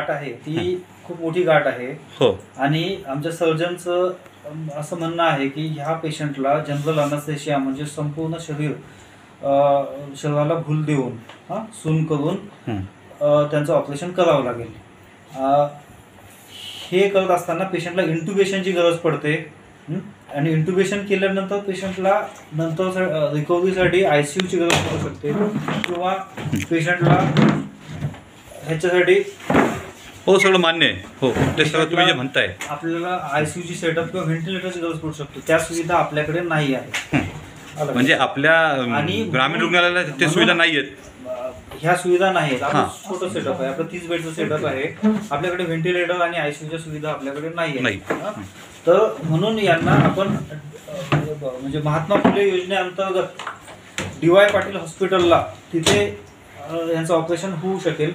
गाठ आहे ती खूप मोठी गाठ आहे. हो. आणि आमच्या सर्जनचं असं म्हणणं आहे की ह्या पेशंटला जनरल अनेस्थेशिया म्हणजे संपूर्ण शरीराला भूल देऊन सून करून त्यांचं ऑपरेशन करावं लागेल. हे करत असताना पेशंटला इंट्युबेशनची गरज पडते आणि इंट्युबेशन केल्यानंतर पेशंटला नंतर रिकव्हरीसाठी ICUची गरज पडू शकते किंवा पेशंटला ह्याच्यासाठी. हो, सगळं मान्य आहे. हो, ते सगळं तुम्ही जे म्हणताय आपल्याला ICUची सेटअप किंवा व्हेंटिलेटरची गरज पडू शकते. त्या सुविधा आपल्याकडे नाही आहे. म्हणजे आपल्या ग्रामीण रुग्णालयाला ते सुविधा नाही आहेत. ह्या सुविधा नाहीत. आपलं छोटं सेटअप आहे, आपलं 30 बेडचं सेटअप आहे. आपल्याकडे व्हेंटिलेटर आणि ICUच्या सुविधा आपल्याकडे नाही. तर म्हणून यांना आपण म्हणजे महात्मा फुले योजनेअंतर्गत DY पाटील हॉस्पिटलला तिथे यांचं ऑपरेशन होऊ शकेल.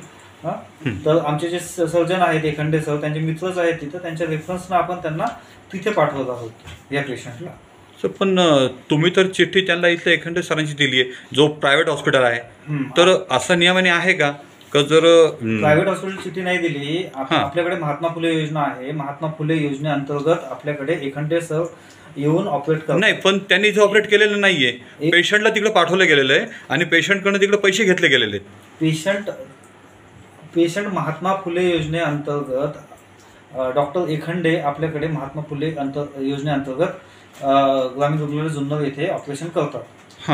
तर आमचे जे सर्जन आहेत एखंडे सर, त्यांचे मित्रच आहेत तिथं, त्यांच्या रेफरन्सनं आपण त्यांना तिथे पाठवत आहोत या पेशंटला. सर, पण तुम्ही तर चिठ्ठी त्यांना इथल्या एखंडे सरांची दिली आहे, जो प्रायव्हेट हॉस्पिटल आहे. तर असं नियमाने आहे का जर प्रायव्हेट हॉस्पिटल चिठ्ठी नाही दिली? आपल्याकडे महात्मा फुले योजना आहे. महात्मा फुले योजनेअंतर्गत आपल्याकडे एखंडे सर येऊन ऑपरेट करतात. नाही, पण त्यांनी इथे ऑपरेट केलेलं नाहीये. पेशंटला तिकडे पाठवलं गेलेलं आहे आणि पेशंटकडनं तिकडे पैसे घेतले गेलेले आहेत. पेशंट महात्मा फुले योजनेअंतर्गत डॉक्टर एखंडे आपल्याकडे महात्मा फुले योजनेअंतर्गत ग्रामीण रुग्णालय जुन्नर येथे ऑपरेशन करतात.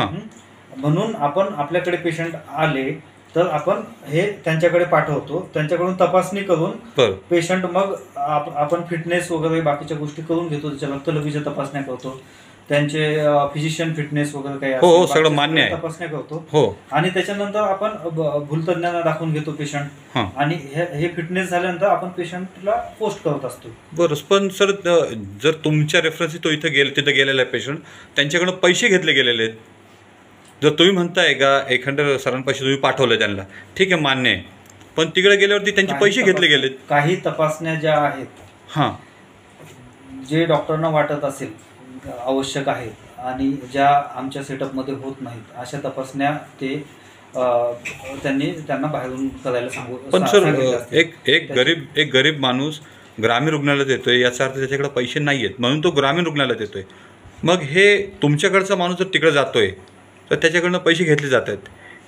म्हणून आपण आपल्याकडे पेशंट आले तर आपण हे त्यांच्याकडे पाठवतो. त्यांच्याकडून तपासणी करून पेशंट मग आपण फिटनेस वगैरे बाकीच्या गोष्टी करून घेतो. त्याच्या रक्तलघवीच्या तपासण्या करतो, त्यांचे फिजिशियन फिटनेस वगैरे काही हो सगळं मान्य आहे, तपासण्या करतो. हो. आणि त्याच्यानंतर आपण भूलतज्ञांना दाखवून घेतो पेशंट. आणि हे फिटनेस झाल्यानंतर आपण पेशंटला पोस्ट करत असतो. बरं. पण सर, जर तुमच्या रेफरन्स तो तिथे गेलेला आहे पेशंट, त्यांच्याकडून पैसे घेतले गेलेले आहेत. जर तुम्ही म्हणताय का एखाद्या सरांपाशी तुम्ही पाठवलं त्यांना, ठीक आहे, मान्य आहे. पण तिकडे गेल्यावरती त्यांचे पैसे घेतले गेलेत. काही तपासण्या ज्या आहेत जे डॉक्टरना वाटत असेल आवश्यक आहेत आणि ज्या आमच्या सेटअपमध्ये होत नाहीत, अशा तपासण्या त्यांना बाहेरून करायला सांगू. पण सर, एक गरीब माणूस ग्रामीण रुग्णालयात येतोय, याचा अर्थ त्याच्याकडे पैसे नाही आहेत म्हणून तो ग्रामीण रुग्णालयात येतोय. मग हे तुमच्याकडचा माणूस जर तिकडे जातोय तर त्याच्याकडनं पैसे घेतले जात आहेत,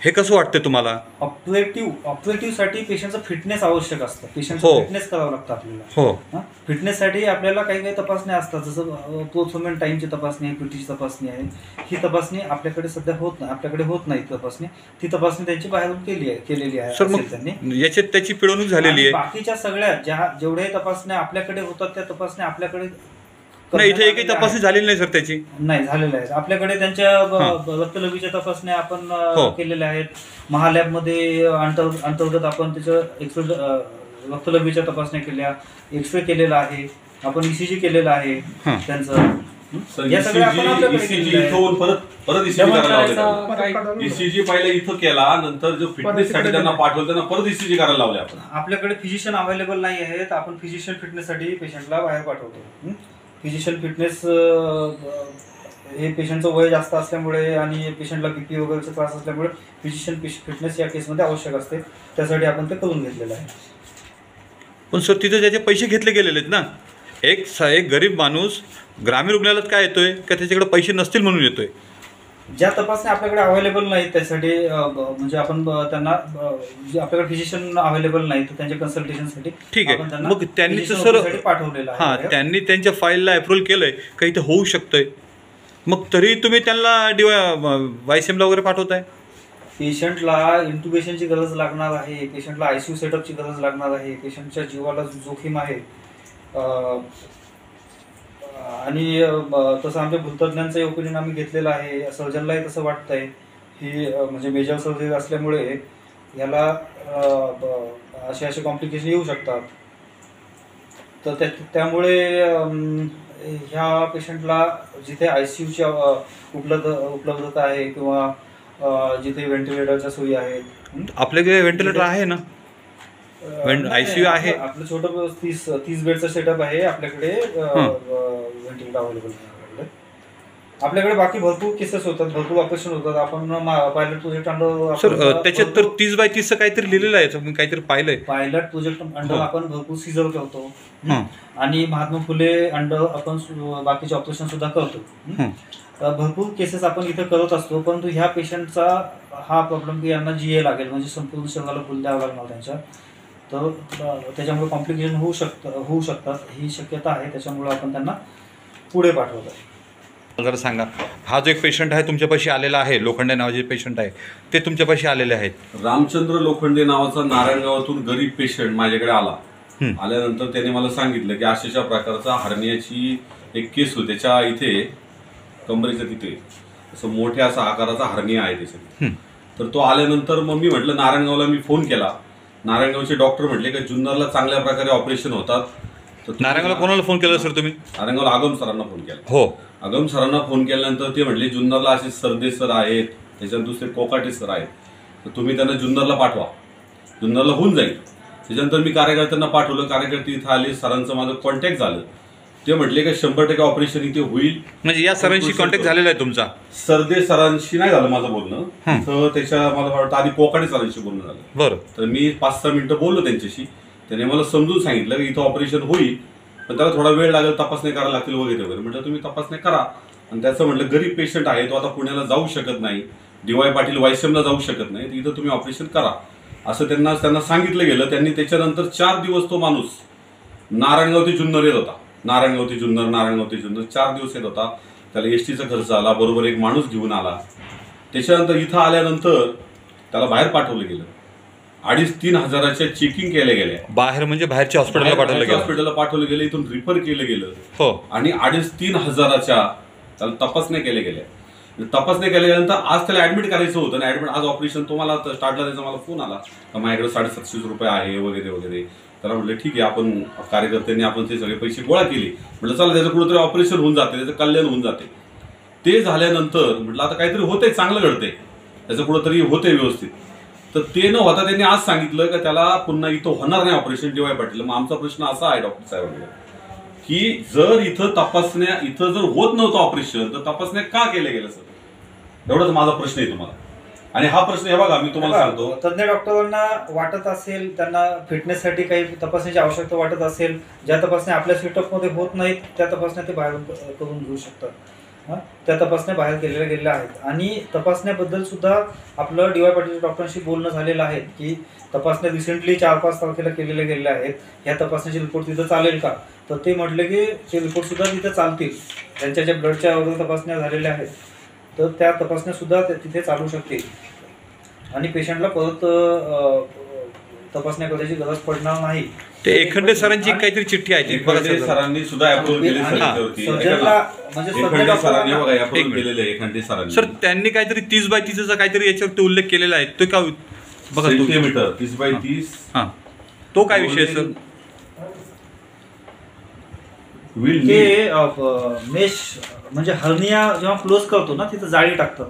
हे कसं वाटतं तुम्हाला? ऑपरेटिव्हसाठी पेशंटचं फिटनेस आवश्यक असतं. पेशंटचं फिटनेस करावं लागतं आपल्याला. हो. फिटनेससाठी आपल्याला काही तपासण्या असतात, जसं प्रोथोमेन टाईमची तपासणी आहे, PTची तपासणी आहे. ही तपासणी आपल्याकडे सध्या होत नाही तपासणी. ती तपासणी त्यांची बाहेरून केलेली आहे. सर, मग याच्यात त्याची पिळवणूक झालेली आहे. बाकीच्या सगळ्या जेवढ्या तपासण्या आपल्याकडे होतात त्या तपासण्या आपल्याकडे नाही. इथे एकही तपासणी झालेली नाही सर, त्याची नाही झालेल्या आहेत. आपल्याकडे त्यांच्या रक्तलघवीच्या तपासण्या आपण केलेल्या आहेत. महालॅबमध्ये अंतर्गत आपण त्याचं रक्तलघवीच्या तपासण्या केल्या, एक्सरे केलेला आहे, आपण ECG केलेला आहे त्यांचं. ECG पहिला इथं केला, नंतर जो फिटनेस साठी त्यांना पाठवलं त्यांना परत ECG करायला लावले आपण. आपल्याकडे फिजिशियन अवेलेबल नाही आहेत. आपण फिजिशियन फिटनेस साठी पेशंटला बाहेर पाठवतो. फिजिशियन फिटनेस हे पेशंटचं वय जास्त असल्यामुळे आणि पेशंटला BP वगैरेचा त्रास असल्यामुळे फिजिशियन फिटनेस या केसमध्ये आवश्यक असते. त्यासाठी आपण ते करून घेतलेलं आहे. पण सर, तिथे त्याचे पैसे घेतले गेलेले आहेत ना. एक गरीब माणूस ग्रामीण रुग्णालयात काय येतोय का त्याच्याकडे पैसे नसतील म्हणून येतोय. ज्या तपासण्या आपल्याकडे अवेलेबल नाहीत त्यासाठी म्हणजे आपण त्यांना आपल्याकडे फिजिशियन अवेलेबल नाही तर त्यांच्या कन्सल्टेशनसाठी ठीक आहे. मग त्यांनी सर पाठवलेलं आहे. त्यांनी त्यांच्या फाईलला अप्रूव्हल केलंय काही ते होऊ शकतंय, मग तरी तुम्ही त्यांना YCMला वगैरे पाठवताय. पेशंटला इंट्युबेशनची गरज लागणार आहे, पेशंटला ICU सेटअपची गरज लागणार आहे, पेशंटच्या जीवाला जोखीम आहे. आणि तसं आमच्या भूलतज्ञांचं ओपिनियन आम्ही घेतलेलं आहे. सर्जनलाही तसं वाटतंय की म्हणजे मेजर सर्जरी असल्यामुळे ह्याला असे कॉम्प्लिकेशन येऊ शकतात. तर त्यामुळे ह्या पेशंटला जिथे ICUची उपलब्धता आहे किंवा जिथे व्हेंटिलेटरच्या सोयी आहेत. आपल्याकडे व्हेंटिलेटर आहे ना, ICU आहे. आपलं छोटं 30 बेडचं सेटअप आहे आपल्याकडे. व्हेंटिलेटर अवेलेबल आहे आपल्याकडे. आपल्याकडे बाकी भरपूर केसेस होतात, भरपूर ऑपरेशन होतात. आपण पायलट प्रोजेक्ट अंडर सर त्याच्यात तर 30/30 काहीतरी लिहिलेलं आहे, मी काहीतरी पाहिलंय. पायलट प्रोजेक्ट अंडर आपण भरपूर सीझर करतो हं. आणि महात्मा फुले अंडर आपण बाकीचे ऑपरेशन सुद्धा करतो. भरपूर केसेस आपण इथे करत असतो. परंतु ह्या पेशंटचा हा प्रॉब्लेम की यांना GA लागेल, म्हणजे संपूर्ण शरीराला फुल द्यावं लागणार त्यांच्या, तर त्याच्यामुळे कॉम्प्लिकेशन होऊ शकतात, ही शक्यता आहे. त्याच्यामुळे आपण त्यांना पुढे पाठवत आहे. जरा सांगा, हा जो एक पेशंट आहे तुमच्यापाशी आलेला आहे, लोखंडे नावाचे पेशंट आहे, ते तुमच्यापाशी आलेले आहेत. रामचंद्र लोखंडे नावाचा नारायणगावातून गरीब पेशंट माझ्याकडे आला. आल्यानंतर त्याने मला सांगितलं की अशाच्या प्रकारचा हर्नियाची एक केस होती, त्याच्या इथे कमरेच्या तिथे असं मोठ्या असा आकाराचा हर्निया आहे त्याच्यात. तर तो आल्यानंतर मग मी म्हटलं नारायणगावला मी फोन केला. नारायणगावचे डॉक्टर म्हटले की जुन्नरला चांगल्या प्रकारे ऑपरेशन होतात. नारायणगावला कोणाला फोन केला सर तुम्ही? नारायणगावला आगम सरांना फोन केला. हो, आगम सरांना फोन केल्यानंतर ते म्हटले जुन्नरला असे सरदे सर आहेत, त्याच्यात दुसरे कोकाटे सर आहेत, तर तुम्ही त्यांना जुन्नरला पाठवा, जुन्नरला होऊन जाईल. त्याच्यानंतर मी कार्यकर्त्यांना पाठवलं. कार्यकर्ते इथं आले, सरांचं माझं कॉन्टॅक्ट झालं. ते म्हटले की 100% ऑपरेशन इथे होईल. म्हणजे या सरांशी कॉन्टॅक्ट झालेला आहे तुमचा? सरदे सरांशी नाही झालं माझं बोलणं, तर त्याच्या मला वाटतं आधी कोकाटे सरांशी बोलणं झालं. बरं. तर मी 5-6 मिनिटं बोललो त्यांच्याशी. त्याने मला समजून सांगितलं की इथं ऑपरेशन होईल, पण त्याला थोडा वेळ लागेल, तपासणी करायला लागतील वगैरे वगैरे. म्हटलं तुम्ही तपासणी करा. आणि त्याचं म्हटलं गरीब पेशंट आहे, तो आता पुण्याला जाऊ शकत नाही, DY पाटील वायसीएमला जाऊ शकत नाही, तर इथं तुम्ही ऑपरेशन करा असं त्यांना सांगितलं गेलं. त्यांनी त्याच्यानंतर 4 दिवस तो माणूस नारायणगाव ते जुन्नर येत होता. नारायणगाव ते जुन्नर 4 दिवस येत होता. त्याला एसटीचा खर्च आला, बरोबर एक माणूस घेऊन आला. त्याच्यानंतर इथं आल्यानंतर त्याला बाहेर पाठवलं गेलं. 2,500-3 हजाराच्या चेकिंग केल्या गेल्या. बाहेर म्हणजे बाहेरच्या हॉस्पिटलला पाठवलं गेलं, इथून रिफर केलं गेलं. हो. आणि 2,500-3 हजाराच्या त्याला तपासण्या केल्या गेल्या. तपासण्या केल्यानंतर आज त्याला ऍडमिट करायचं होतं ना. ऍडमिट आज ऑपरेशन तुम्हाला स्टार्टला त्याचा मला फोन आला का माझ्याकडे 750 रुपये आहे वगैरे वगैरे. त्याला म्हटलं ठीक आहे, आपण कार्यकर्त्यांनी आपण ते सगळे पैसे गोळा केले. म्हटलं चला त्याचं कुठेतरी ऑपरेशन होऊन जाते, त्याचं कल्याण होऊन जाते. ते झाल्यानंतर म्हटलं आता काहीतरी होतंय, चांगलं घडतंय, त्याचं कुठंतरी होतंय व्यवस्थित. तर ते न होता त्यांनी आज सांगितलं की त्याला पुन्हा इथं होणार नाही ऑपरेशन DY पाटील. मग आमचा प्रश्न असा आहे डॉक्टर साहेब की जर इथं जर होत नव्हतं ऑपरेशन, तर तपासण्या का केल्या गेल्या सर? एवढाच माझा प्रश्न आहे तुम्हाला. आणि हा प्रश्न हे बघा मी तुम्हाला सांगतो, तज्ञ डॉक्टरांना वाटत असेल, त्यांना फिटनेससाठी काही तपासणीची आवश्यकता वाटत असेल, ज्या तपासण्या आपल्या सेटअपमध्ये होत नाहीत त्या तपासण्या ते बाहेरून करून घेऊ शकतात. त्या तपासण्या बाहेर केलेल्या गेलेल्या आहेत. आणि तपासण्याबद्दल सुद्धा आपलं DY पाटील डॉक्टरांशी बोलणं झालेलं आहे की तपासण्या रिसेंटली 4-5 तारखेला केलेल्या गेलेल्या आहेत. ह्या तपासण्याचे रिपोर्ट तिथं चालेल का? तर ते म्हटले की ते रिपोर्ट सुद्धा तिथे चालतील. त्यांच्या ज्या ब्लडच्या वगैरे तपासण्या झालेल्या आहेत, तर त्या तपासण्या सुद्धा तिथे चालू शकतील आणि पेशंटला परत तपासण्या करायची गरज पडणार नाही. ते एखंडे सरांची काहीतरी चिठ्ठी आहे, एखंडे सरांनी सुद्धा अप्रूव्ह केली सर. त्यांनी काहीतरी 30/30चा काहीतरी याच्यावरती उल्लेख केलेला आहे, तो का बघा सेंटीमीटर 30/30. हा, तो काय विषय सर? ते मेश म्हणजे हर्निया जेव्हा क्लोज करतो ना, तिथं जाळी टाकतात,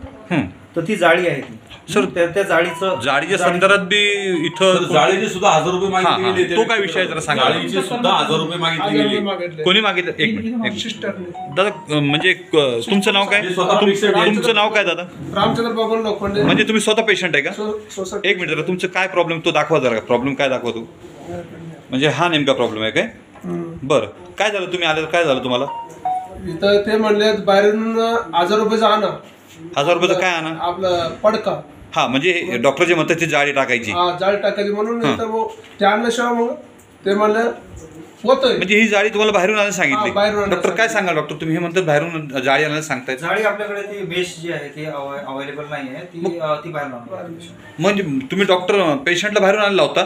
तर ती जाळी आहे ती सर. त्या जाळीच्या संदर्भात बी इथं जाळीचे सुद्धा 1000 रुपये मागितले गेले. तो काय विषय आहे जरा सांगा. जाळीचे सुद्धा 1000 रुपये मागितले गेले. कोणी मागितलं? एक मिनिट दादा, म्हणजे तुमचं नाव काय? तुमचं नाव काय दादा? रामचंद्र बाबा लोखंडे. म्हणजे तुम्ही स्वतः पेशंट आहे का? एक मिनिट जरा, तुमचं काय प्रॉब्लेम तो दाखवा जरा. प्रॉब्लेम काय दाखवा तू, म्हणजे हा नेमका प्रॉब्लेम आहे काय? बरं, काय झालं? तुम्ही आले काय झालं तुम्हाला? इथं ते म्हणले बाहेरून 1000 रुपयाचा आणा. 1000 रुपयाचं काय आणा? आपलं पडका. हा, म्हणजे डॉक्टर जे म्हणतात ते जाळी टाकायची. जाळी टाकायची म्हणून ते आणल्याशिवाय मग ते म्हणलं होतंय. म्हणजे ही जाळी तुम्हाला बाहेरून आणायला सांगितली. डॉक्टर काय सांगाल डॉक्टर? तुम्ही हे म्हणतात बाहेरून जाळी आणायला सांगताय. जाळी आपल्याकडे ती मेश जी आहे ती अवेलेबल नाही आहे, ती बाहेरून आणली. म्हणजे तुम्ही डॉक्टर पेशंटला बाहेरून आणला होता?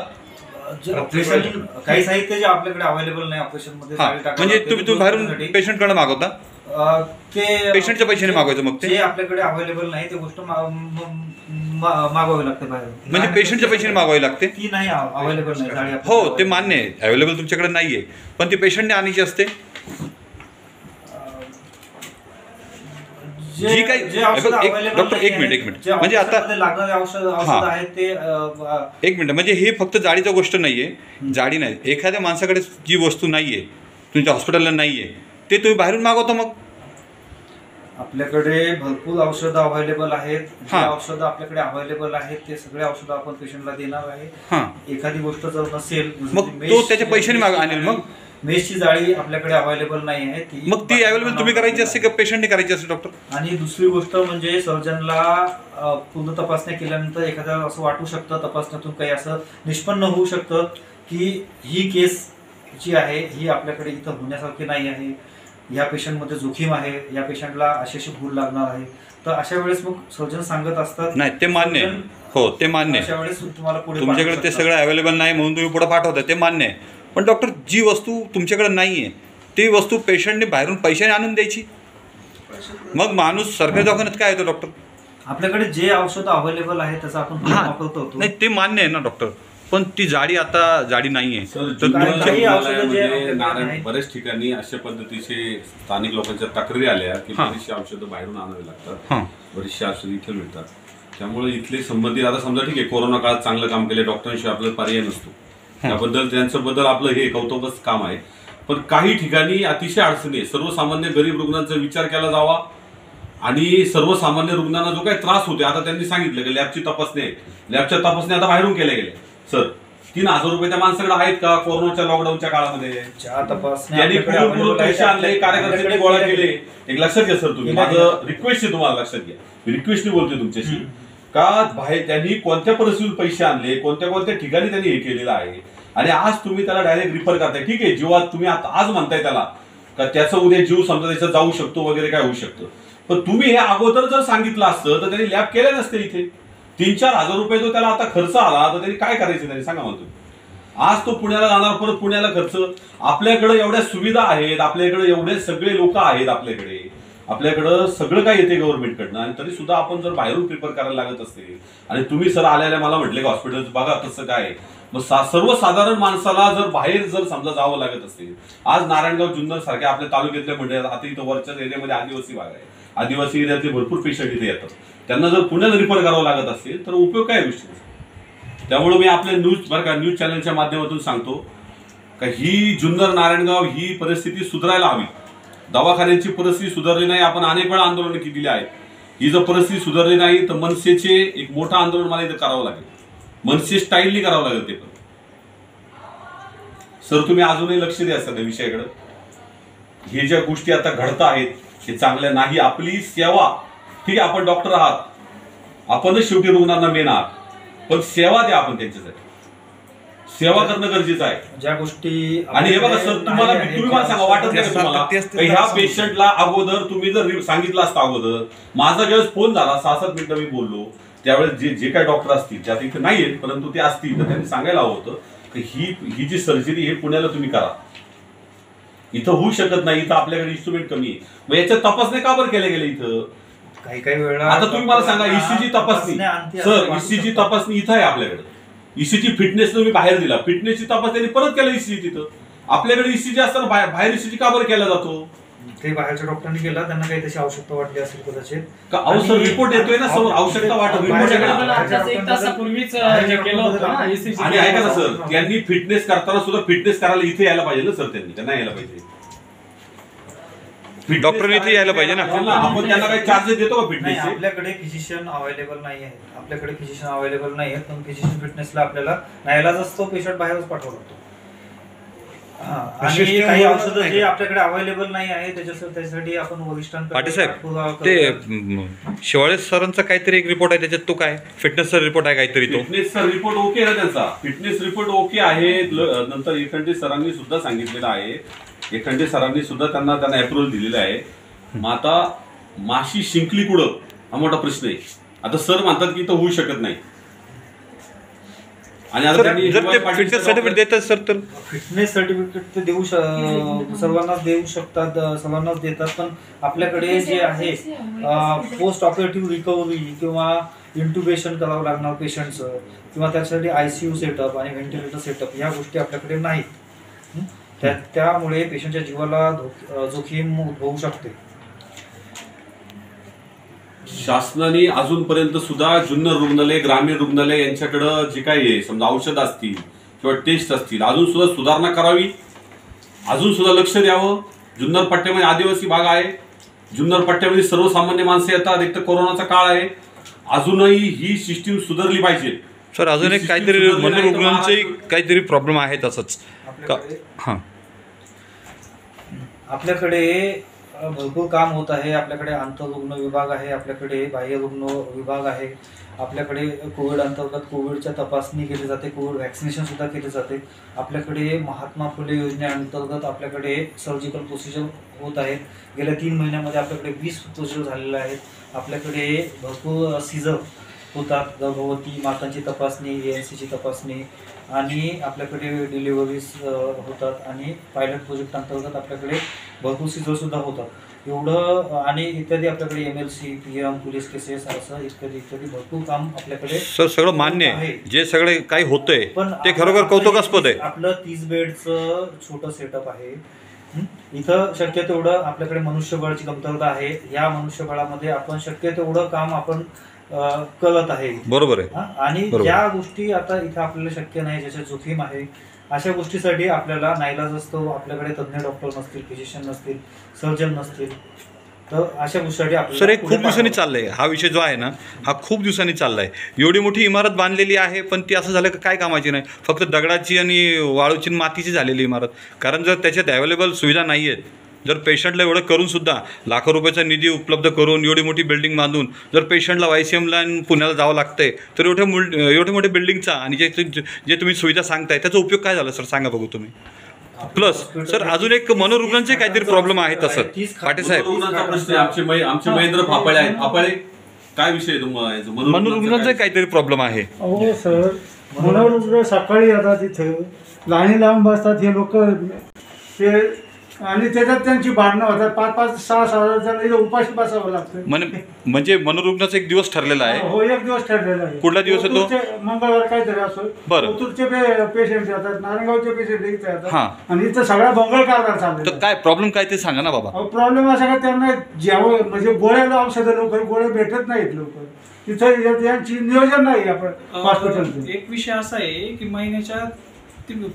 काही साहित्य जे आपल्याकडे अवेलेबल नाही ऑपरेशन मध्ये, म्हणजे तुम्ही बाहेरून पेशंटकडे मागवता? ते पेशंटच्या पैशाने मागवायचं? मग ते आपल्याकडे अवेलेबल नाही, ते गोष्ट मागवावी लागते बाहेर. म्हणजे पेशंटच्या पैशाने मागवावी लागते? ती नाही अवेलेबल नाही. हो, ते मान्य आहे, अवेलेबल तुमच्याकडे नाहीये, पण ती पेशंटने आणायची असते. जी काही डॉक्टर एक मिनिट म्हणजे आता एक मिनिट, म्हणजे हे फक्त जाळीची गोष्ट नाहीये. जाळी नाही, एखाद्या माणसाकडे जी वस्तू नाहीये, तुमच्या हॉस्पिटलला नाहीये, ते तुम्ही बाहेरून मागवता. मग आपल्याकडे भरपूर औषधं अवेलेबल आहेत. जे हा. औषधं आपल्याकडे अवेलेबल आहेत ते सगळे औषधं आपण पेशंटला देणार आहे. हां एखादी गोष्ट जर नसेल, मग तो त्याच्या पैशाने आणेल. मग मेशची जाळी आपल्याकडे अवेलेबल नाही आहे, मग ती अवेलेबल तुम्ही करायची असते का पेशंटने करायची असते डॉक्टर? आणि दुसरी गोष्ट म्हणजे सर्जनला पूर्ण तपासण्या केल्यानंतर एखाद्याला असं वाटू शकतं, तपासण्यातून काही असं निष्पन्न होऊ शकतं की ही केस जी आहे ही आपल्याकडे इथं होण्यासारखी नाही आहे, या पेशंटमध्ये जोखीम आहे, या पेशंटला अशी भूल लागणार आहे. तर अशा वेळेस मग सर्जन सांगत असतात. नाही ते मान्य आहे. हो ते मान्य आहे. अशा वेळेस तुम्हाला पुढे तुमच्याकडे पाठवू ते शकतात. सगळं अवेलेबल नाही म्हणून तुम्ही पुढे पाठवता, ते मान्य आहे. पण डॉक्टर, जी वस्तू तुमच्याकडे नाही आहे ती वस्तू पेशंटने बाहेरून पैशाने आणून द्यायची, मग माणूस सरकारी दवाखान्यात काय येतो डॉक्टर? आपल्याकडे जे औषधं अवेलेबल आहे त्याचा आपण हां वापर करतो. नाही ते मान्य आहे ना डॉक्टर, पण ती जाडी आता जाडी नाही आहे. सर, तर जुन्नर काही औषधं जे रुग्णालयामध्ये आपल्याकडे नारायण आहेत. बऱ्याच ठिकाणी अशा पद्धतीचे स्थानिक लोकांच्या तक्रारी आल्या की हां. बरीचशी औषधं बाहेरून आणावी लागतात, हां बरीचशी औषधं इथे मिळतात. त्यामुळे इथले संबंधित, आता समजा ठीक आहे कोरोना काळात चांगलं काम केलं डॉक्टरांशिवाय आपल्याला पर्याय नसतो, त्याबद्दल त्यांच्याबद्दल आपलं हे कौतुकच काम आहे. पण काही ठिकाणी अतिशय अडचणी आहे. सर्वसामान्य गरीब रुग्णांचा विचार केला जावा आणि सर्वसामान्य रुग्णांना जो काही त्रास होते, आता त्यांनी सांगितलं की लॅबची तपासणी आहे, लॅबच्या तपासणी आता बाहेरून केल्या गेल्या. सर 3,000 रुपये त्या माणसाकडे आहेत का कोरोनाच्या लॉकडाऊनच्या काळामध्ये? ज्या तपासण्या त्यांनी आपल्याकडे पूर्ण available आहेत, पैसे आणले, कार्यकर्त्यांनी आपल्याकडे गोळा केल्या केले. एक लक्षात घ्या सर, तुम्ही माझं रिक्वेस्ट आहे तुम्हाला लक्षात घ्या, मी रिक्वेस्टने बोलतोय तुमच्याशी का बाहेर त्यांनी कोणत्या परिस्थितीत पैसे आणले, कोणत्या कोणत्या ठिकाणी त्यांनी हे केलेलं आहे आणि आज तुम्ही त्याला डायरेक्ट रिफर करताय. ठीक आहे, जीवात तुम्ही आता आज म्हणताय त्याला का त्याचा उद्या जीव समजा त्याचा जाऊ शकतो वगैरे काय होऊ शकतं, पण तुम्ही हे अगोदर जर सांगितलं असतं तर त्यांनी लॅब केले नसते. इथे 3-4 हजार रुपये जो त्याला आता खर्च आला तर त्यांनी काय करायचं त्यांनी सांगा मला तुम्ही. आज तो पुण्याला जाणार, परत पुण्याला खर्च. आपल्याकडे एवढ्या सुविधा आहेत, आपल्याकडे एवढे सगळे लोक आहेत, आपल्याकडं सगळं काय येते गव्हर्नमेंटकडनं, आणि तरी सुद्धा आपण जर बाहेरून प्रिफर करायला लागत असते. आणि तुम्ही सर आल्याला मला म्हटले की हॉस्पिटल बघा तसं काय, मग सर्वसाधारण माणसाला जर बाहेर जर समजा जावं लागत असेल, आज नारायणगाव जुन्नर सारख्या आपल्या तालुक्यातल्या मंडळात, आता इथं वरच्या एरियामध्ये आदिवासी भाग आहे, आदिवासी एरियातले भरपूर पेशंट इथे येतात, त्यांना जर पुण्याला रिफर करावं लागत असेल तर उपयोग काय गोष्टी. त्यामुळे मी आपल्या न्यूज चॅनलच्या माध्यमातून सांगतो का ही जुन्नर नारायणगाव ही परिस्थिती सुधारायला हवी. दवाखान्यांची परिस्थिती सुधारली नाही, आपण अनेक वेळा आंदोलन केलेली आहेत. ही जर परिस्थिती सुधारली नाही तर मनसेचे एक मोठं आंदोलन मला इथं करावं लागेल, मनसे स्टाईलनी करावं लागेल ते पण. सर तुम्ही अजूनही लक्ष द्या सगळ्या विषयाकडे. हे ज्या गोष्टी आता घडत आहेत हे चांगल्या नाही. आपली सेवा, ठीक आहे आपण डॉक्टर आहात, आपणच शेवटी रुग्णांना मेन आहात, पण सेवा द्या आपण त्यांच्यासाठी. सेवा करणं गरजेचं आहे. ज्या गोष्टी आणि हे बघा सर, तुम्हाला तुम्ही मला सांगा, वाटत नाही का तुम्हाला ह्या पेशंटला अगोदर तुम्ही जर सांगितलं असतं अगोदर, माझा ज्यावेळेस फोन झाला 6-7 मिनिटं मी बोललो, त्यावेळेस जे काही डॉक्टर असतील ज्यात इथे नाहीयेत परंतु ते असतील तर त्यांनी सांगायला हवं होतं की ही जी सर्जरी हे पुण्याला तुम्ही करा, इथं होऊ शकत नाही, इथं आपल्याकडे इन्स्ट्रुमेंट कमी आहे. मग याच्या तपासण्या का बरं केल्या गेल्या इथं? काही वेळा आता तुम्ही मला सांगा, ईसीजी तपासणी सर, ईसीजी तपासणी इथं आहे आपल्याकडे. ईसीजी फिटनेस तुम्ही बाहेर दिला, फिटनेसची तपासणी परत केला ईसीजी तिथं. आपल्याकडे ईसीजी असताना बाहेर ईसीजी का बरं केला जातो? ते बाहेरच्या डॉक्टरांनी केला, त्यांना काही तशी आवश्यकता वाटली असेल कदाचित. का औषध रिपोर्ट येतोय ना समोर, आवश्यकता वाटत रिपोर्ट आणि ऐका ना सर, त्यांनी फिटनेस करताना सुद्धा फिटनेस करायला इथे यायला पाहिजे ना सर, त्यांना यायला पाहिजे. डॉक्टर इथे यायला पाहिजे ना. आपण त्यांना काही चार्जेस देतो का नाही, फिटनेसचे? आपल्याकडे फिजिशियन अवेलेबल नाही आहेत. आपल्याकडे फिजिशियन अवेलेबल नाही आहेत, पण फिजिशियन फिटनेसला आपल्याला नाहीलाच असतो, पेशंट बाहेरच पाठवला जातो. आणि काही औषधं जे आपल्याकडे अवेलेबल नाही आहे त्याच्यासाठी आपण वरिष्ठांकडे पाटील साहेब, पाठपुरावा ते करतो. शेवाळे सरांचा काहीतरी एक रिपोर्ट आहे त्याच्यात, तो काय फिटनेसचा रिपोर्ट आहे काहीतरी, तो फिटनेसचा रिपोर्ट ओके ना त्यांचा, फिटनेस रिपोर्ट ओके आहे. नंतर एखंडे सरांनी सुद्धा सांगितलेलं आहे, एखंडे सरांनी सुद्धा त्यांना अप्रुव्हल दिलेलं आहे. मग आता माशी शिंकली कुठं हा मोठा प्रश्न आहे. आता सर म्हणतात की इथं होऊ शकत नाही, आणि आता त्यांनी जर ते फिटनेस सर्टिफिकेट देतात सर तर फिटनेस सर्टिफिकेट ते देऊ सर्वांनाच देऊ शकतात, सर्वांनाच देतात. पण आपल्याकडे जे आहे पोस्ट ऑपरेटिव्ह रिकव्हरी किंवा इंट्युबेशन करावं लागणार पेशंटचं, किंवा त्यासाठी ICU सेटअप आणि व्हेंटिलेटर सेटअप या गोष्टी आपल्याकडे नाहीत. त्यामुळे पेशंटच्या जीवाला जोखीम उद्भवू शकते. शासनाने अजूनपर्यंत सुद्धा जुन्नर रुग्णालय, ग्रामीण रुग्णालय यांच्याकडं जे काही आहे समजा औषध असतील किंवा टेस्ट असतील, अजून सुद्धा सुधारणा करावी, अजून सुद्धा लक्ष द्यावं. जुन्नर पट्ट्यामध्ये आदिवासी भाग आहे, जुन्नर पट्ट्यामध्ये सर्वसामान्य माणसं येतात. एक तर कोरोनाचा काळ आहे, अजूनही ही सिस्टीम सुधारली पाहिजे. सर अजून एक काहीतरी मनोरुग्णांचे काहीतरी प्रॉब्लेम आहे तसंच का? हां, आपल्याकडे भरपूर काम होत आहे. आपल्याकडे आंतररुग्ण विभाग आहे, आपल्याकडे बाह्यरुग्ण विभाग आहे, आपल्याकडे कोविड अंतर्गत कोविडच्या तपासणी केली जाते, कोविड व्हॅक्सिनेशन सुद्धा केले जाते. आपल्याकडे महात्मा फुले योजनेअंतर्गत आपल्याकडे सर्जिकल प्रोसिजर होत आहेत. गेल्या 3 महिन्यामध्ये आपल्याकडे 20 प्रोसिजर झालेले आहेत. आपल्याकडे भरपूर सीझर होतात, गर्भवती मातांची तपासणी, ANC ची तपासणी, आणि आपल्याकडे डिलिव्हरीज होतात, आणि पायलट प्रोजेक्ट अंतर्गत आपल्याकडे भरपूर सीझर सुद्धा होतात. एवढं आणि इत्यादी आपल्याकडे MLC, PM, पोलीस केसेस असं इत्यादी इत्यादी भरपूर काम आपल्याकडे सर सगळं मान्य आहे, जे सगळे काही होतंय ते खरोखर कौतुकास्पद आहे. आपलं 30 बेडचं छोटं सेटअप आहे. इथं शक्य तेवढं आपल्याकडे मनुष्यबळाची कमतरता आहे. या मनुष्यबळामध्ये आपण शक्य तेवढं काम आपण करत आहे. बरोबर आहे. आणि बरोबर. ज्या गोष्टी आता इथं आपल्याला शक्य नाही, ज्याच्या जोखीम आहे, अशा गोष्टीसाठी आपल्याला नाईलाज असतो. आपल्याकडे तज्ञ डॉक्टर नसतील, फिजिशियन नसतील, सर्जन नसतील, तर अशा गोष्टीसाठी सर आपल्याला एक खूप दिवसांनी चाललंय हा विषय जो आहे ना, हा खूप दिवसांनी चाललाय. एवढी मोठी इमारत बांधलेली आहे, पण ती असं झालं की काय कामाची नाही, फक्त दगडाची आणि वाळूची आणि मातीची झालेली इमारत. कारण जर त्याच्यात अवेलेबल सुविधा नाही आहेत, जर पेशंटला एवढं करून सुद्धा लाखो रुपयाचा निधी उपलब्ध करून एवढी मोठी बिल्डिंग बांधून जर पेशंटला YCMला आणि पुण्याला जावं लागतंय, तर एवढ्या मोठ्या बिल्डिंगचा आणि जे तुम्ही सुविधा सांगताय त्याचा उपयोग काय झाला सर, सांगा बघू तुम्ही. प्लस सर अजून एक मनोरुग्णांचे काहीतरी प्रॉब्लेम आहे तसं पाटे साहेब. मनोरुग्णांचा प्रश्न आहे. आमचे महेंद्र फाफळे आहेत. फाफळे काय विषय आहे मनोरुग्णांचा काहीतरी प्रॉब्लेम आहे. हो सर, मनोरुग्ण सकाळी येतात इथे, लाईनी लांब बसतात हे लोक, ते आणि त्याच्यात त्यांची भांडणं होतात. 5-5, 6-6 जण इथे उपाशी बसावं लागतं. म्हणजे मनोरुग्णाचा एक दिवस ठरलेला आहे. हो, एक दिवस ठरलेला आहे. कुठला दिवस आहे तो? मंगळवार काहीतरी असो. बरं. ओतूरचे पेशंट येतात, नारायणगावचे पेशंट इथे येतात, हां. आणि इथं सगळा मंगळ कारभार चालतो. तर काय प्रॉब्लेम काय ते सांगा ना बाबा. प्रॉब्लेम असा का त्यांना जेवण म्हणजे गोळ्याला औषधं लवकर गोळ्या भेटत नाहीत लवकर. तिथं यांची नियोजन नाही आपण हॉस्पिटलचं. एक विषय असा आहे की महिन्याच्या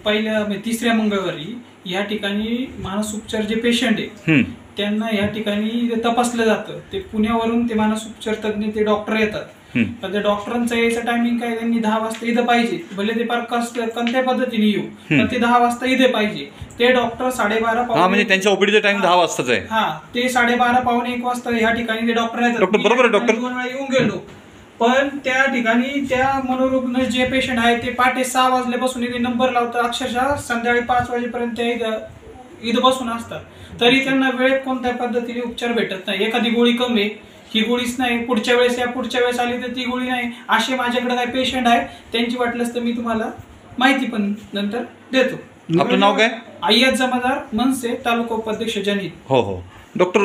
पहिल्या 3ऱ्या मंगळवारी या ठिकाणी मानस उपचार जे पेशंट आहे त्यांना या ठिकाणी तपासलं जातं. ते पुण्यावरून ते मानस उपचार तज्ञ ते डॉक्टर येतात. पण त्या डॉक्टरांचा यायचं टायमिंग काय, त्यांनी 10 वाजता इथं पाहिजे. भले ते फार कोणत्या पद्धतीने येऊ, पण ते 10 वाजता इथे पाहिजे. ते डॉक्टर 12:30 म्हणजे त्यांच्या ओपीडीचा टाइम 10 वाजताच आहे. हा, ते 12:30 पावणे 1 वाजता या ठिकाणी ते डॉक्टर येतात. डॉक्टर बरोबर आहे. डॉक्टर 2 वेळा येऊन गेलो, पण त्या ठिकाणी त्या मनोरुग्ण जे पेशंट आहेत ते पहाटे 6 वाजल्यापासून इथे नंबर लावतात. अक्षरशः संध्याकाळी 5 वाजेपर्यंत इथं बसून असतात. तरी त्यांना वेळेत कोणत्या पद्धतीने उपचार भेटत नाही. एखादी गोळी कमी आहे, ही गोळीच नाही, पुढच्या वेळेस आली तर ती गोळी नाही. असे माझ्याकडे काही पेशंट आहे, त्यांची वाटलंच तर मी तुम्हाला माहिती पण नंतर देतो. आपलं नाव काय? अय्यद जमादार, मनसे, तालुका उपाध्यक्ष, जनहित. हो हो डॉक्टर,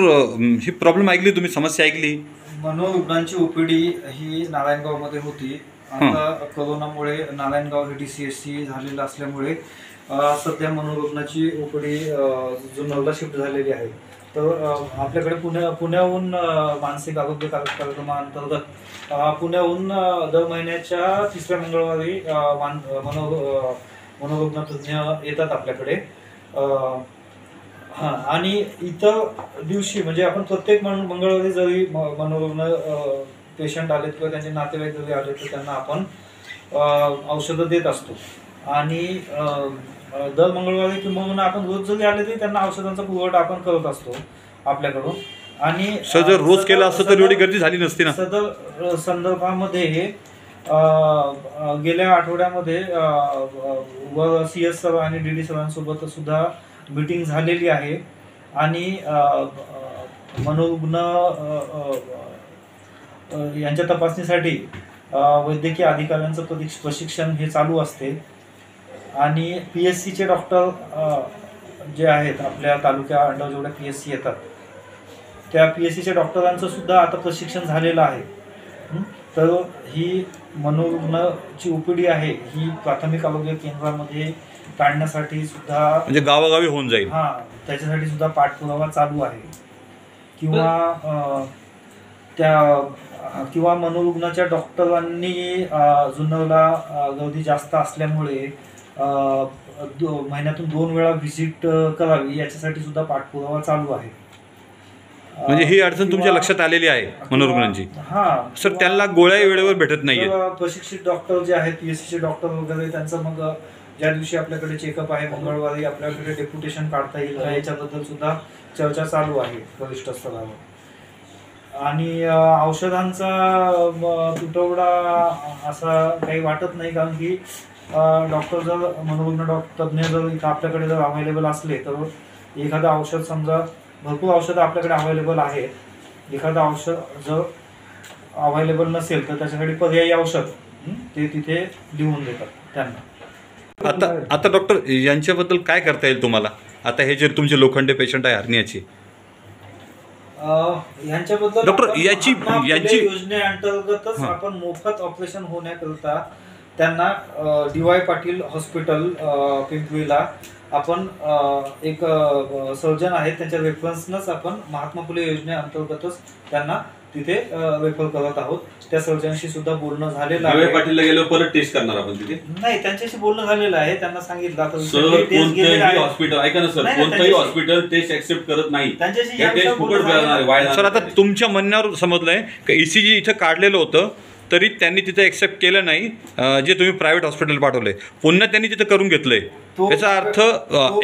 ही प्रॉब्लेम ऐकली तुम्ही, समस्या ऐकली. मनोरुग्णांची OPD ही नारायणगावमध्ये होती. आता कोरोनामुळे नारायणगाव हे DCSC झालेलं असल्यामुळे सध्या मनोरुग्णाची OPD जुन्नरला शिफ्ट झालेली आहे. तर आपल्याकडे पुण्याहून मानसिक आरोग्य कार्यक्रमाअंतर्गत पुण्याहून दर महिन्याच्या 3ऱ्या मंगळवारी मनोरुग्ण तज्ञ येतात आपल्याकडे. हां, आणि इतर दिवशी म्हणजे आपण प्रत्येक मंगळवारी जरी मनोरुग्ण पेशंट आलेत किंवा त्यांचे नातेवाईक जरी आले तर त्यांना आपण औषधं देत असतो. आणि दर मंगळवारी किंवा आपण रोज जरी आले तरी त्यांना औषधांचा पुरवठा आपण करत असतो आपल्याकडून. आणि सर जर रोज केलं असतं तर एवढी गर्दी झाली नसती ना. सदर संदर्भामध्ये गेल्या आठवड्यामध्ये CS सर आणि DD सरांसोबत सुद्धा मीटिंग झालेली आहे. आणि मनोरुग्ण यांच्या तपासणीसाठी वैद्यकीय अधिकाऱ्यांचं प्रशिक्षण हे चालू असते. आणि PSCचे डॉक्टर जे आहेत आपल्या तालुक्या अंडर जेवढ्या PSC येतात त्या PSCच्या डॉक्टरांचं सुद्धा आता प्रशिक्षण झालेलं आहे. तर ही मनोरुग्णाची OPD आहे ही प्राथमिक आरोग्य केंद्रामध्ये काढण्यासाठी सुद्धा म्हणजे गावागावी होऊन जाईल. हां, त्याच्यासाठी सुद्धा पाठपुरावा चालू आहे. किंवा मनोरुग्णाच्या डॉक्टरांनी जुन्नरला गर्दी जास्त असल्यामुळे महिन्यातून 2 वेळा व्हिजिट करावी याच्यासाठी सुद्धा पाठपुरावा चालू आहे. म्हणजे ही अडचण तुमच्या लक्षात आलेली आहे मनोरुग्णांची. हा सर त्यांना गोळ्या वेळेवर भेटत नाहीयेत. प्रशिक्षित डॉक्टर जे आहेत PSC चे डॉक्टर वगैरे त्यांचं मग ज्या दिवशी आपल्याकडे चेकअप आहे मंगळवारी आपल्याकडे डेप्युटेशन काढता येईल का याच्याबद्दल सुद्धा चर्चा चालू आहे वरिष्ठ स्तरावर. आणि औषधांचा तुटवडा असा काही वाटत नाही, कारण की डॉक्टर जर मनोरुग्ण तज्ज्ञ जर इथं आपल्याकडे जर अवेलेबल असले तर एखादं औषध, समजा भरपूर औषधं आपल्याकडे अवेलेबल आहेत, एखादं औषध जर अवेलेबल नसेल तर त्याच्यासाठी पर्यायी औषध ते तिथे लिहून देतात त्यांना. आता डॉक्टर यांच्याबद्दल काय करता येईल तुम्हाला? आता हे जे तुमचे लोखंडे पेशंट आहे हर्नियाचे, ह्यांच्याबद्दल डॉक्टर, आपण याची- महात्मा फुले यांची- योजनेअंतर्गतच हां. आपण मोफत ऑपरेशन होण्याकरिता त्यांना DY पाटील हॉस्पिटल पिंपरीला आपण एक सर्जन आहेत त्यांच्या रेफरन्सनंच आपण महात्मा फुले योजनेअंतर्गतच त्यांना तिथे रेफर करत आहोत. त्या सर्जनशी सुद्धा बोलणं झालेलं DY आहे. पाटीलला गेल्यावर परत टेस्ट करणार आपण तिथे. नाही, त्यांच्याशी बोलणं झालेलं आहे, त्यांना सांगितलं आता सर टेस्ट गेलेले कोणतंही आहे. हॉस्पिटल ऐका ना सर, नाही, कोणतंही त्यांच्याशी- हॉस्पिटल टेस्ट ऍक्सेप्ट करत नाही. त्यांच्याशी हे या टेस्ट विषयावर फुकट बोलणं मिळणार झालेलं वाया सर आता तुमच्या म्हणण्यावर समजलंय की ECG इथं काढलेलं होतं तरी त्यांनी तिथे एक्सेप्ट केलं नाही, जे तुम्ही प्रायव्हेट हॉस्पिटल पाठवलंय पुन्हा त्यांनी तिथे करून घेतलंय. याचा अर्थ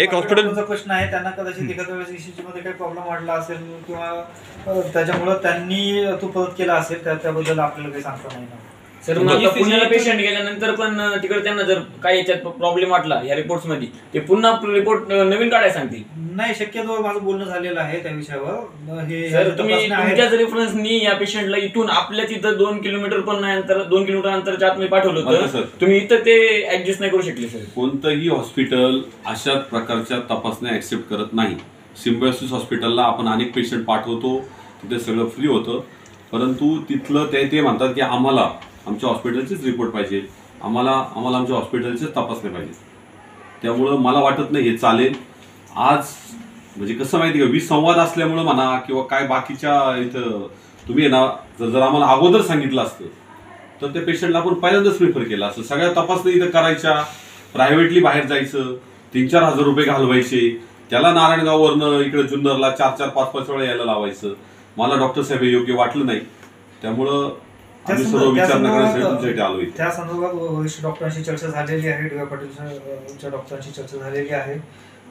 एक हॉस्पिटल डॉक्टरचा प्रश्न आहे, त्यांना कदाचित एखाद्या वेळेस ECG मध्ये काही प्रॉब्लेम वाटला असेल किंवा त्याच्यामुळे त्यांनी तो परत केला असेल, त्याबद्दल आपल्याला काही सांगता नाही ना. सर मग आता पुण्याला पेशंट गेल्यानंतर पण तिकडे त्यांना जर काही याच्यात प्रॉब्लेम वाटला या रिपोर्ट्स मध्ये ते पुन्हा रिपोर्ट नवीन काढायला सांगतील. नाही, शक्यतो माझं बोलणं झालेलं आहे त्या विषयावर. हे सर तुम्ही तपासणी आहे. तुमच्याच रेफरन्सनी या पेशंटला इथून आपल्या तिथं 2 किलोमीटर पण नाही अंतर, 2 किलोमीटर अंतरच्या आतमध्ये पाठवलं बरं होतं, सर. तुम्ही इथं ते ऍडजस्ट नाही करू शकले सर. कोणतंही हॉस्पिटल अशा प्रकारच्या तपासण्या ऍक्सेप्ट करत नाही. सिम्बायोसिस हॉस्पिटलला आपण अनेक पेशंट पाठवतो, तिथे सगळं फ्री होतं, परंतु तिथलं ते म्हणतात की आम्हाला आमच्या हॉस्पिटलचेच रिपोर्ट पाहिजे, आम्हाला आमच्या हॉस्पिटलचेच तपासणे पाहिजे. त्यामुळं मला वाटत नाही हे चालेल. आज म्हणजे कसं माहिती का, विसंवाद असल्यामुळं म्हणा किंवा काय बाकीच्या इथं तुम्ही ना जर आम्हाला अगोदर सांगितलं असतं तर त्या पेशंटला आपण पहिल्यांदाच प्रिफर केलं असतं. सगळ्या तपासण्या इथं करायच्या, प्रायव्हेटली बाहेर जायचं, 3-4 हजार रुपये घालवायचे, त्याला नारायणगाववरनं इकडे जुन्नरला 4-4, 5-5 वेळा यायला लावायचं. मला डॉक्टर साहेब हे योग्य वाटलं नाही, त्यामुळं आम्ही सर्व विचार करण्यासाठी तुमच्याकडे आलो. त्या संदर्भात वरिष्ठ डॉक्टरांशी चर्चा झालेली आहे, DY पाटीलच्या डॉक्टरांशी चर्चा झालेली आहे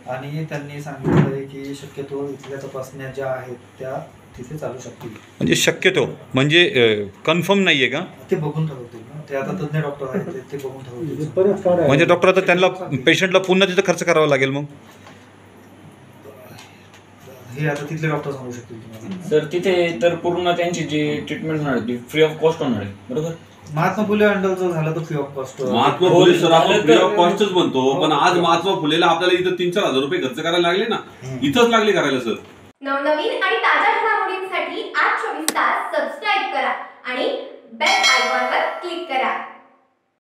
आणि त्यांनी सांगितलं आहे की शक्यतो इथल्या तपासण्या ज्या आहेत त्या तिथे चालू शकतील. म्हणजे शक्यतो म्हणजे कन्फर्म नाहीये का? ते बघून ठरवतील ना, ते आता तज्ञ डॉक्टर आहेत ते बघून ठरवतील. परत काढायला म्हणजे डॉक्टर आता त्यांना पेशंटला पुन्हा तिथं खर्च करावा लागेल मग? हे आता तिथले डॉक्टर सांगू शकतील तुम्हाला. सर तिथे तर पूर्ण त्यांची जी ट्रीटमेंट होणार ती फ्री ऑफ कॉस्ट होणार आहे, बरोबर? महात्मा फुले अंडर जर झालं तर फ्री ऑफ कॉस्ट. महात्मा हो, फुले सर आपण झालं फ्री तर- ऑफ कॉस्टच म्हणतो, पण आज महात्मा फुलेला आपल्याला इथं 3-4 हजार रुपये खर्च करायला लागले ना, इथंच लागले करायला सर. नवनवीन आणि ताज्या घडामोडी